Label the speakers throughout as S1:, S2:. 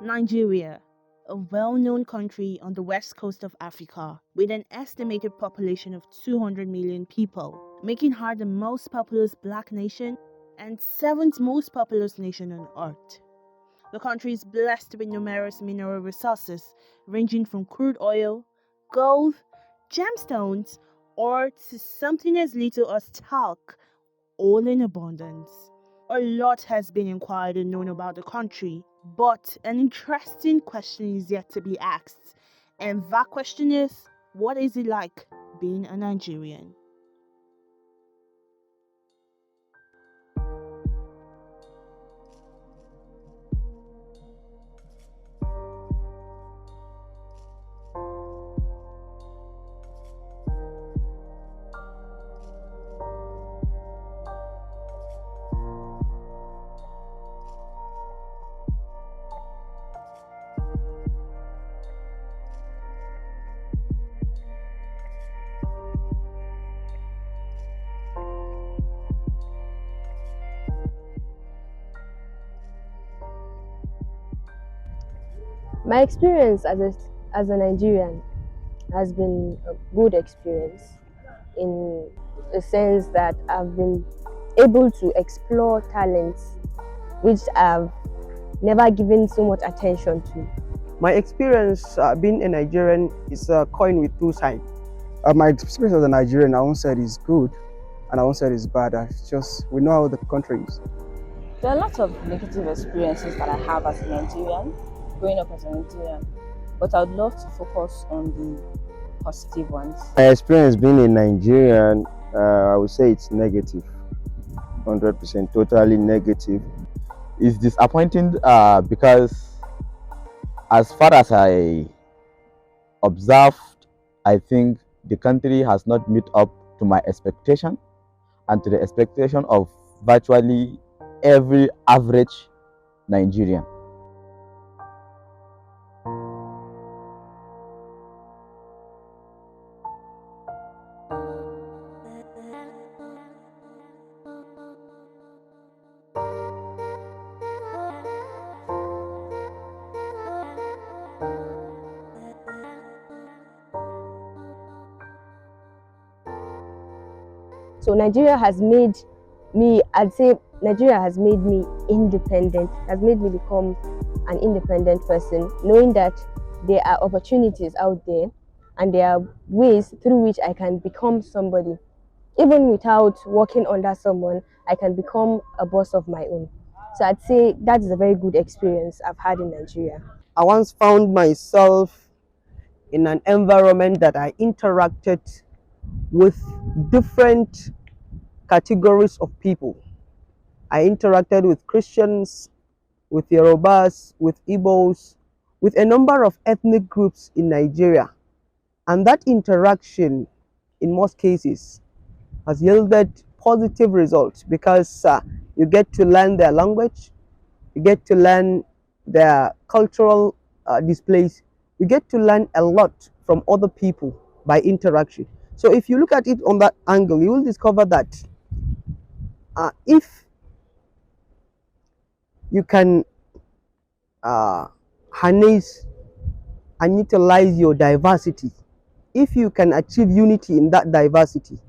S1: Nigeria, a well-known country on the west coast of Africa with an estimated population of 200 million people, making her the most populous black nation and seventh most populous nation on earth. The country is blessed with numerous mineral resources ranging from crude oil, gold, gemstones, or to something as little as talc, all in abundance. A lot has been inquired and known about the country, but an interesting question is yet to be asked. And that question is, what is it like being a Nigerian?
S2: My experience as a Nigerian has been a good experience in the sense that I've been able to explore talents which I've never given so much attention to.
S3: My experience being a Nigerian is a coin with two sides.
S4: My experience as a Nigerian, I won't say it is good and I won't say it is bad. We know how the country is.
S5: There are lots of negative experiences that I have as a Nigerian, growing up as a Nigerian, but I would love to focus on the positive ones.
S6: My experience being a Nigerian, I would say it's negative, 100%, totally negative.
S7: It's disappointing because as far as I observed, I think the country has not met up to my expectation and to the expectation of virtually every average Nigerian.
S2: So Nigeria has made me, I'd say Nigeria has made me independent, has made me become an independent person, knowing that there are opportunities out there and there are ways through which I can become somebody. Even without working under someone, I can become a boss of my own. So I'd say that is a very good experience I've had in Nigeria.
S3: I once found myself in an environment that I interacted with different categories of people. I interacted with Christians, with Yorubas, with Igbos, with a number of ethnic groups in Nigeria. And that interaction, in most cases, has yielded positive results because you get to learn their language, you get to learn their cultural displays, you get to learn a lot from other people by interaction. So if you look at it on that angle, you will discover that if you can harness and utilize your diversity, if you can achieve unity in that diversity,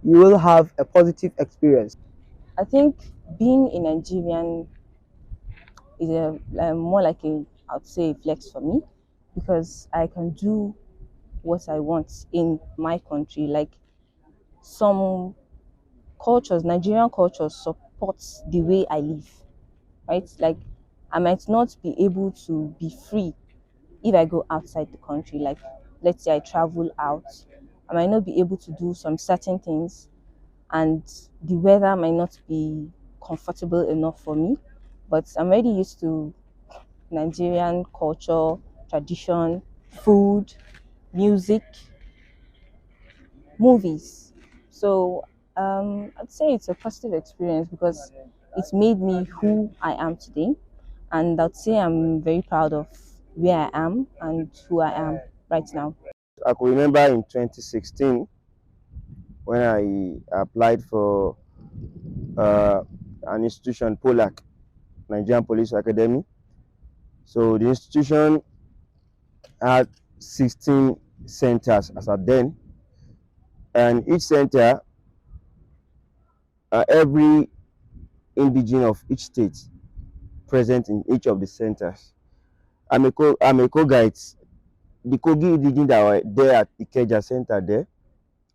S3: you will have a positive experience.
S5: I think being a Nigerian is more like I would say, a flex for me, because I can do what I want in my country. Like some cultures, Nigerian culture supports the way I live, right? Like I might not be able to be free if I go outside the country. Like let's say I travel out, I might not be able to do some certain things and the weather might not be comfortable enough for me, but I'm already used to Nigerian culture, tradition, food, music, movies. So I'd say it's a positive experience because it's made me who I am today, and I'd say I'm very proud of where I am and who I am right now.
S6: I could remember in 2016 when I applied for an institution, POLAC, Nigerian Police Academy. So the institution had 16 centers as at then, and each center, every indigene of each state present in each of the centers. I'm a co-guide. The Kogi indigene that were there at Ikeja Center there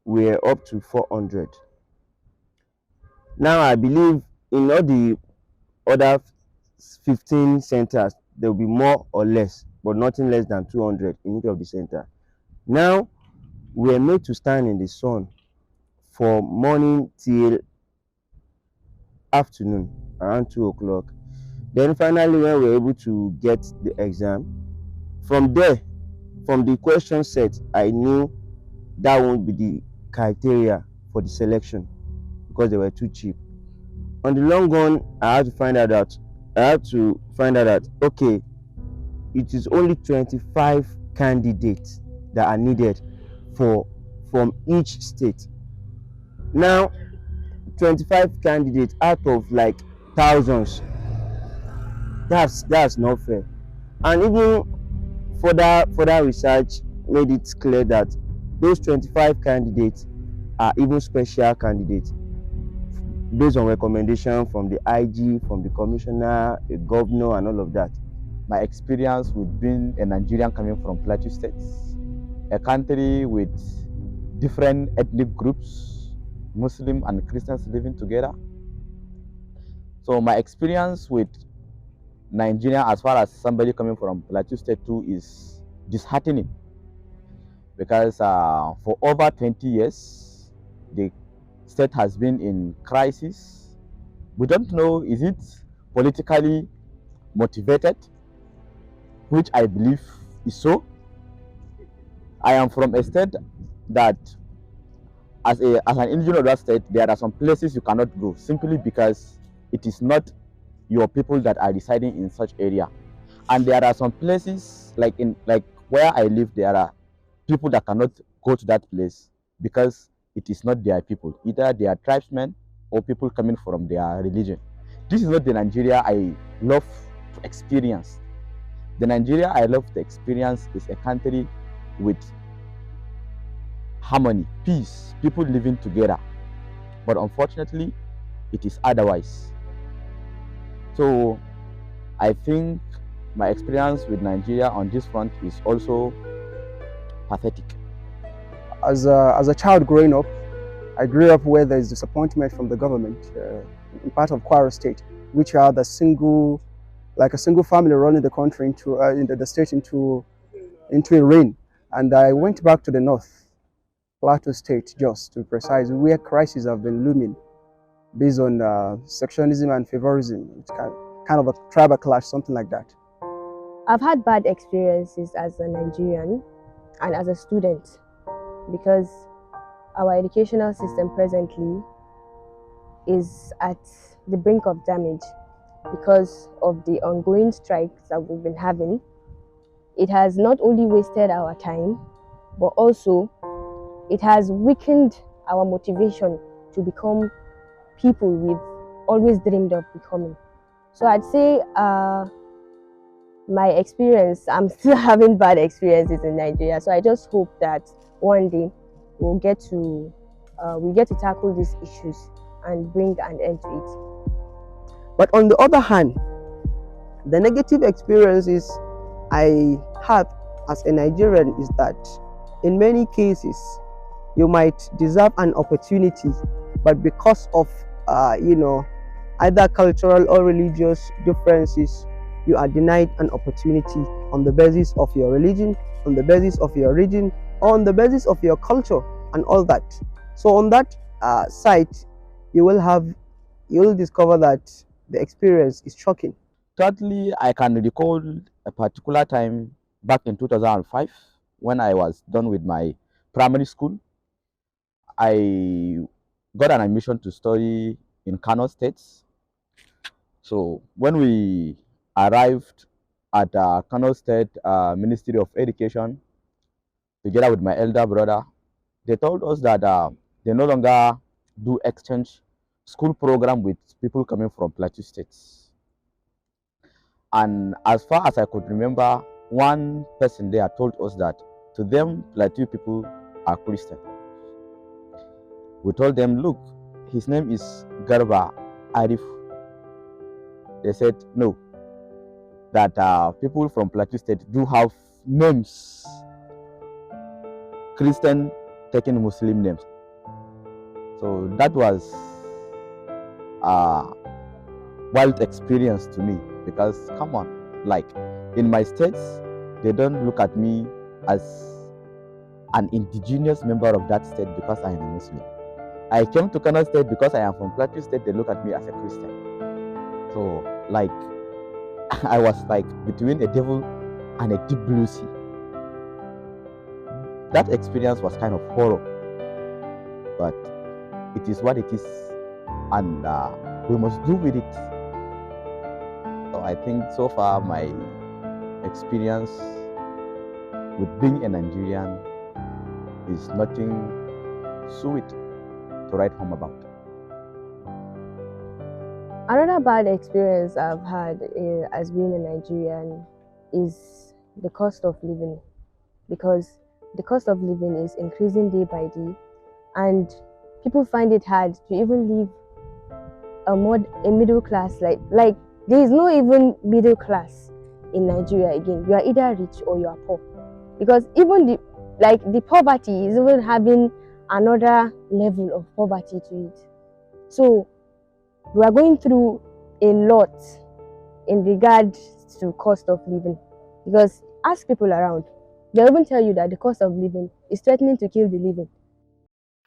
S6: were up to 400. Now I believe in all the other 15 centers, there will be more or less, but nothing less than 200 in each of the center. Now, we are made to stand in the sun for morning till afternoon, around 2 o'clock. Then finally, when we were able to get the exam, from there, from the question set, I knew that won't be the criteria for the selection because they were too cheap. On the long run, I had to find out that okay, it is only 25 candidates that are needed from each state. Now, 25 candidates out of like thousands, that's not fair. And even further research made it clear that those 25 candidates are even special candidates based on recommendation from the IG, from the commissioner, the governor, and all of that.
S7: My experience with being a Nigerian coming from Plateau State, a country with different ethnic groups, Muslim and Christians living together. So my experience with Nigeria, as far as somebody coming from Plateau State too, is disheartening because for over 20 years, the state has been in crisis. We don't know, is it politically motivated, which I believe is so. I am from a state that, as an individual of that state, there are some places you cannot go simply because it is not your people that are residing in such area. And there are some places like where I live, there are people that cannot go to that place because it is not their people. Either they are tribesmen or people coming from their religion. This is not the Nigeria I love to experience. The Nigeria I love to experience is a country with harmony, peace, people living together. But unfortunately, it is otherwise. So I think my experience with Nigeria on this front is also pathetic.
S4: As a child growing up, I grew up where there is disappointment from the government in part of Kwara State, which are a single family running the country into the state into a reign. And I went back to the north, Plateau State, just to be precise, where crises have been looming based on sectionism and favorism. It's kind of a tribal clash, something like that.
S2: I've had bad experiences as a Nigerian and as a student because our educational system presently is at the brink of damage because of the ongoing strikes that we've been having. It has not only wasted our time, but also it has weakened our motivation to become people we've always dreamed of becoming. So I'd say my experience, I'm still having bad experiences in Nigeria. So I just hope that one day we'll get to tackle these issues and bring an end to it.
S3: But on the other hand, the negative experiences I have as a Nigerian is that in many cases, you might deserve an opportunity, but because of either cultural or religious differences, you are denied an opportunity on the basis of your religion, on the basis of your region, or on the basis of your culture and all that. So on that side, you will discover that the experience is shocking.
S7: Thirdly, I can recall a particular time back in 2005 when I was done with my primary school. I got an admission to study in Kano State. So when we arrived at Kano State Ministry of Education, together with my elder brother, they told us that they no longer do exchange school program with people coming from Plateau States. And as far as I could remember, one person there told us that to them, Plateau people are Christian. We told them, look, his name is Garba Arif. They said, no, that people from Plateau State do have names, Christian taking Muslim names. So that was a wild experience to me, because come on, like in my states, they don't look at me as an indigenous member of that state because I am a Muslim. I came to Kano State because I am from Plateau State, they look at me as a Christian. So like I was like between a devil and a deep blue sea. That experience was kind of horror, but it is what it is, and we must do with it. So I think so far my experience with being a Nigerian is nothing sweet to write home about.
S2: Another bad experience I've had as being a Nigerian is the cost of living, because the cost of living is increasing day by day, and people find it hard to even live a middle class. Like there is no even middle class in Nigeria again. You are either rich or you are poor, because even the poverty is even having another level of poverty to it. So we are going through a lot in regard to cost of living, because ask people around, they'll even tell you that the cost of living is threatening to kill the living.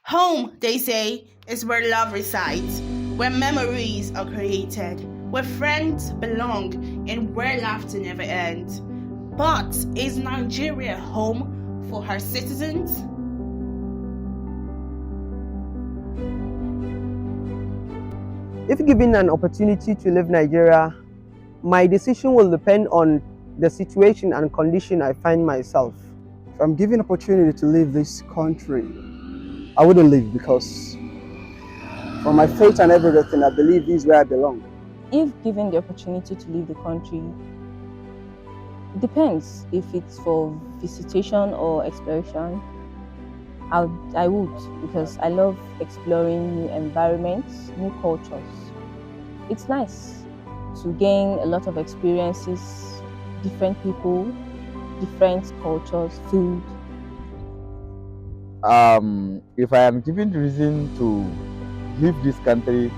S1: Home, they say, is where love resides, where memories are created, where friends belong, and where laughter never ends. But is Nigeria home for her citizens?
S3: If given an opportunity to leave Nigeria, my decision will depend on the situation and condition I find myself.
S4: If I'm given opportunity to leave this country, I wouldn't leave, because from my faith and everything, I believe this is where I belong.
S5: If given the opportunity to leave the country, it depends. If it's for visitation or exploration, I would, because I love exploring new environments, new cultures. It's nice to gain a lot of experiences, different people, different cultures, food.
S7: If I am given the reason to leave this country,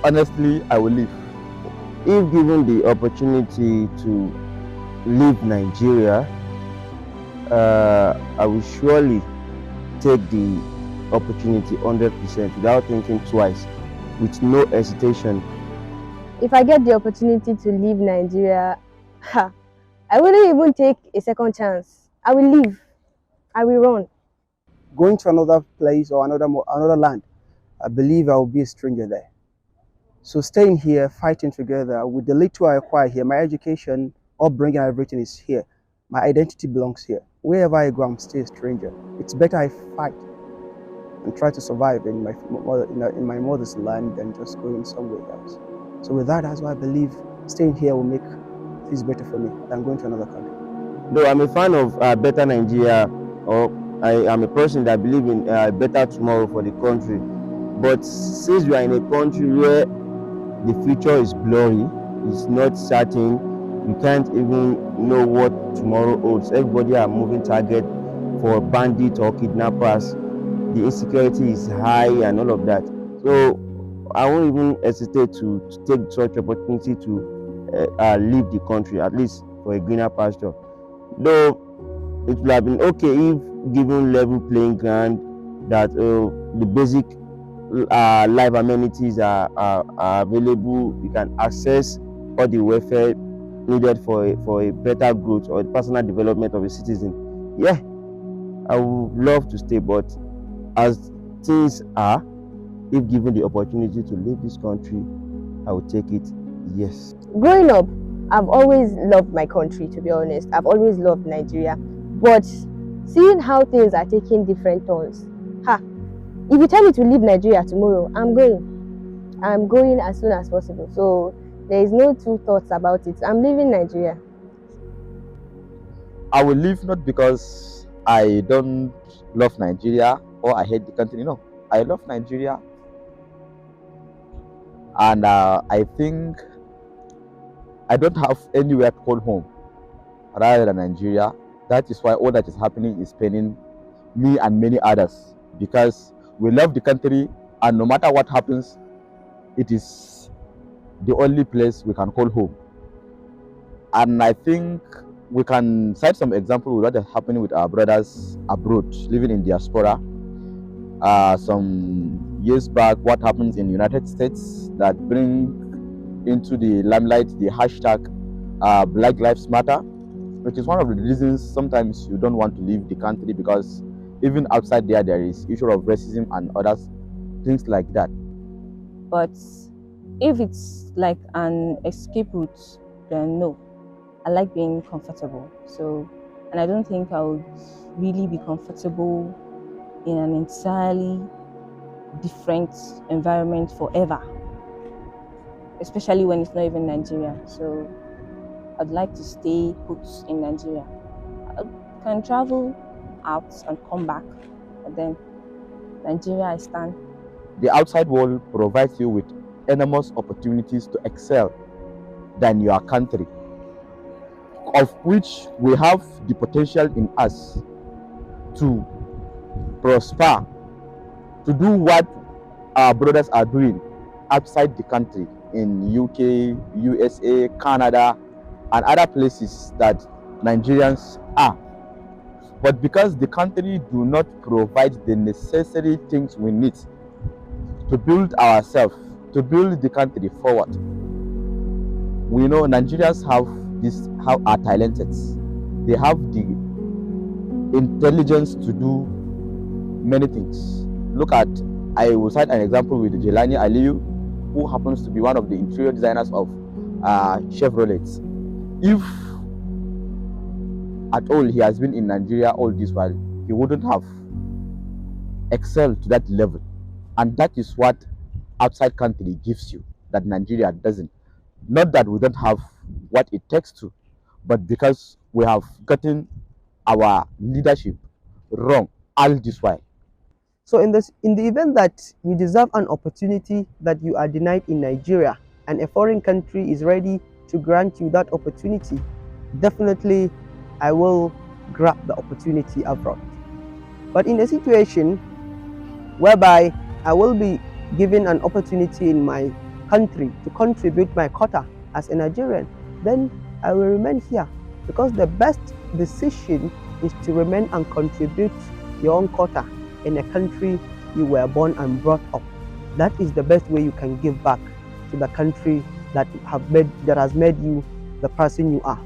S7: honestly, I will leave.
S6: If given the opportunity to leave Nigeria, I will surely take the opportunity 100% without thinking twice, with no hesitation.
S2: If I get the opportunity to leave Nigeria, I wouldn't even take a second chance. I will leave. I will run.
S4: Going to another place or another land, I believe I will be a stranger there. So staying here, fighting together with the little I acquire here, my education, upbringing, everything is here. My identity belongs here. Wherever I go, I'm still a stranger. It's better I fight and try to survive in my mother's land than just going somewhere else. So with that, that's why I believe staying here will make things better for me than going to another country.
S6: Though I'm a fan of better Nigeria, or I am a person that believes in a better tomorrow for the country. But since we are in a country where the future is blurry, it's not certain, you can't even know what tomorrow holds. Everybody are moving target for bandits or kidnappers. The insecurity is high and all of that. So I won't even hesitate to take such opportunity to leave the country, at least for a greener pasture. Though it would have been okay if given level playing ground, that the basic life amenities are available, you can access all the welfare needed for a better growth or the personal development of a citizen. Yeah, I would love to stay, but as things are, if given the opportunity to leave this country, I would take it, yes.
S2: Growing up, I've always loved my country, to be honest. I've always loved Nigeria. But seeing how things are taking different turns, if you tell me to leave Nigeria tomorrow, I'm going. I'm going as soon as possible. So There is no two thoughts about it. I'm leaving Nigeria.
S7: I will leave not because I don't love Nigeria or I hate the country. No, I love Nigeria, and I think I don't have anywhere to call home rather than Nigeria. That is why all that is happening is paining me and many others, because we love the country, and no matter what happens, it is the only place we can call home. And I think we can cite some example with what is happening with our brothers abroad, living in diaspora. Some years back, what happens in the United States that bring into the limelight the hashtag Black Lives Matter, which is one of the reasons sometimes you don't want to leave the country, because even outside there is issue of racism and other things like that.
S5: But if it's like an escape route, then no. I like being comfortable. So, and I don't think I would really be comfortable in an entirely different environment forever, especially when it's not even Nigeria. So I'd like to stay put in Nigeria. I can travel out and come back, but then Nigeria I stand.
S7: The outside world provides you with enormous opportunities to excel than your country, of which we have the potential in us to prosper, to do what our brothers are doing outside the country, in UK, USA, Canada, and other places that Nigerians are. But because the country do not provide the necessary things we need to build ourselves, to build the country forward, we know Nigerians are talented. They have the intelligence to do many things. Look at, I will cite an example with Jelani Aliyu, who happens to be one of the interior designers of Chevrolet. If at all he has been in Nigeria all this while, he wouldn't have excelled to that level. And that is what outside country gives you that Nigeria doesn't. Not that we don't have what it takes to, but because we have gotten our leadership wrong all this while.
S3: So in the event that you deserve an opportunity that you are denied in Nigeria, and a foreign country is ready to grant you that opportunity, definitely I will grab the opportunity abroad. But in a situation whereby I will be given an opportunity in my country to contribute my quota as a Nigerian, then I will remain here, because the best decision is to remain and contribute your own quota in a country you were born and brought up. That is the best way you can give back to the country that has made you the person you are.